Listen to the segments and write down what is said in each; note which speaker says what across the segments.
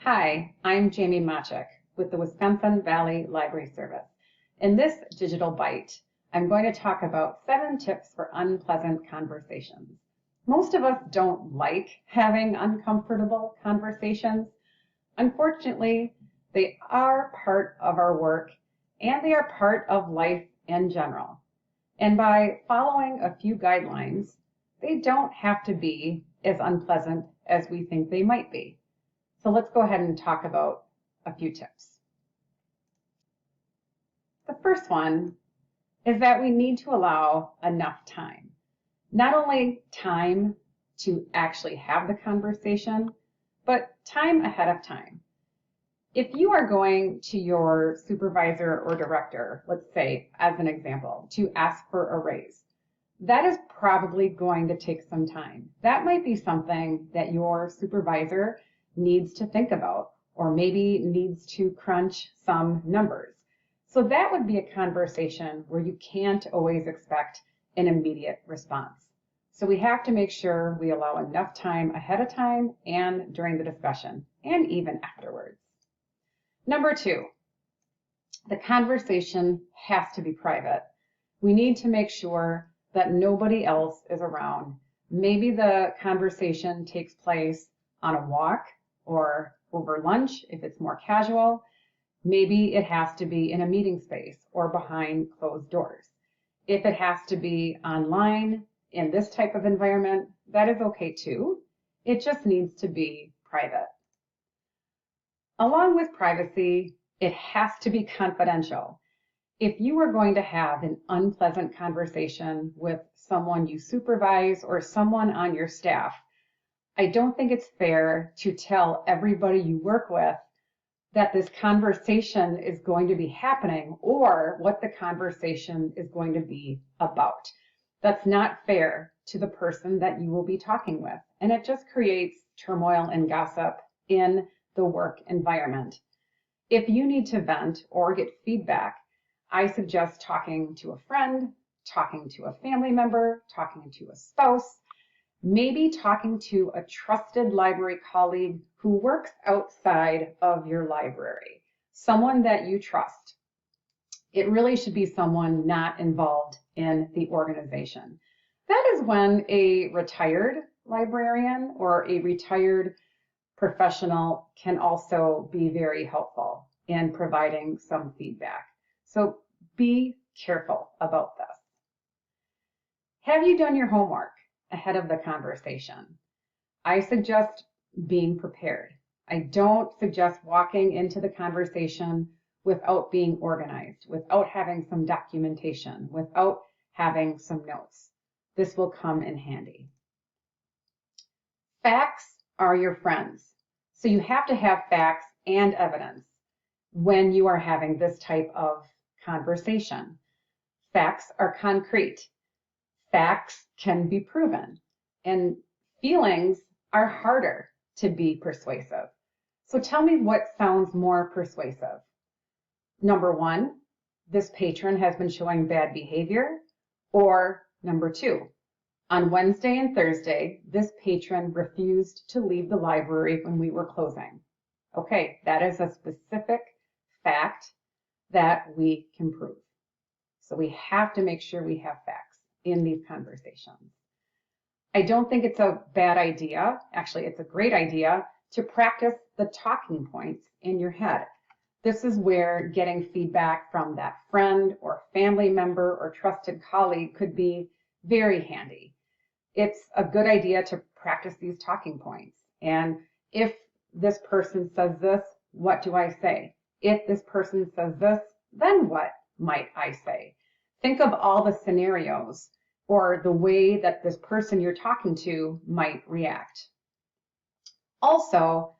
Speaker 1: Hi, I'm Jamie Machek with the Wisconsin Valley Library Service. In this Digital Byte, I'm going to talk about 7 tips for unpleasant conversations. Most of us don't like having uncomfortable conversations. Unfortunately, they are part of our work and they are part of life in general. And by following a few guidelines, they don't have to be as unpleasant as we think they might be. So let's go ahead and talk about a few tips. The first one is that we need to allow enough time. Not only time to actually have the conversation, but time ahead of time. If you are going to your supervisor or director, let's say, as an example, to ask for a raise, that is probably going to take some time. That might be something that your supervisor needs to think about, or maybe needs to crunch some numbers. So that would be a conversation where you can't always expect an immediate response. So we have to make sure we allow enough time ahead of time and during the discussion, and even afterwards. Number 2, the conversation has to be private. We need to make sure that nobody else is around. Maybe the conversation takes place on a walk or over lunch if it's more casual. Maybe it has to be in a meeting space or behind closed doors. If it has to be online in this type of environment, that is okay too. It just needs to be private. Along with privacy, it has to be confidential. If you are going to have an unpleasant conversation with someone you supervise or someone on your staff, I don't think it's fair to tell everybody you work with that this conversation is going to be happening or what the conversation is going to be about. That's not fair to the person that you will be talking with, and it just creates turmoil and gossip in the work environment. If you need to vent or get feedback, I suggest talking to a friend, talking to a family member, talking to a spouse, maybe talking to a trusted library colleague who works outside of your library, someone that you trust. It really should be someone not involved in the organization. That is when a retired librarian or a retired professional can also be very helpful in providing some feedback. So be careful about this. Have you done your homework ahead of the conversation? I suggest being prepared. I don't suggest walking into the conversation without being organized, without having some documentation, without having some notes. This will come in handy. Facts are your friends. So you have to have facts and evidence when you are having this type of conversation. Facts are concrete. Facts can be proven, and feelings are harder to be persuasive. So tell me what sounds more persuasive. Number 1, this patron has been showing bad behavior, or number 2, on Wednesday and Thursday, this patron refused to leave the library when we were closing. Okay, that is a specific fact that we can prove. So we have to make sure we have facts in these conversations. I don't think it's a bad idea, actually it's a great idea, to practice the talking points in your head. This is where getting feedback from that friend or family member or trusted colleague could be very handy. It's a good idea to practice these talking points. And if this person says this, what do I say? If this person says this, then what might I say? Think of all the scenarios or the way that this person you're talking to might react. Also,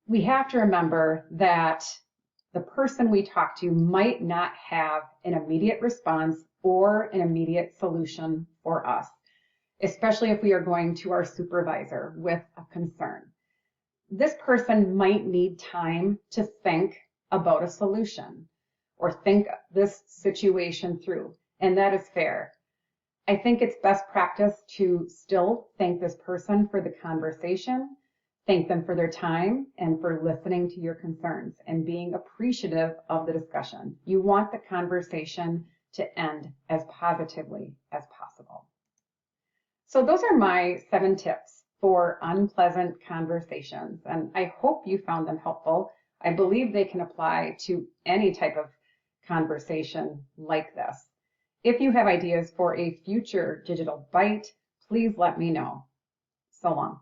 Speaker 1: we have to remember that the person we talk to might not have an immediate response or an immediate solution for us, especially if we are going to our supervisor with a concern. This person might need time to think about a solution or think this situation through, and that is fair. I think it's best practice to still thank this person for the conversation, Thank them for their time and for listening to your concerns and being appreciative of the discussion. You want the conversation to end as positively as possible. So those are my 7 tips for unpleasant conversations, and I hope you found them helpful. I believe they can apply to any type of conversation like this. If you have ideas for a future Digital Byte, please let me know. So long.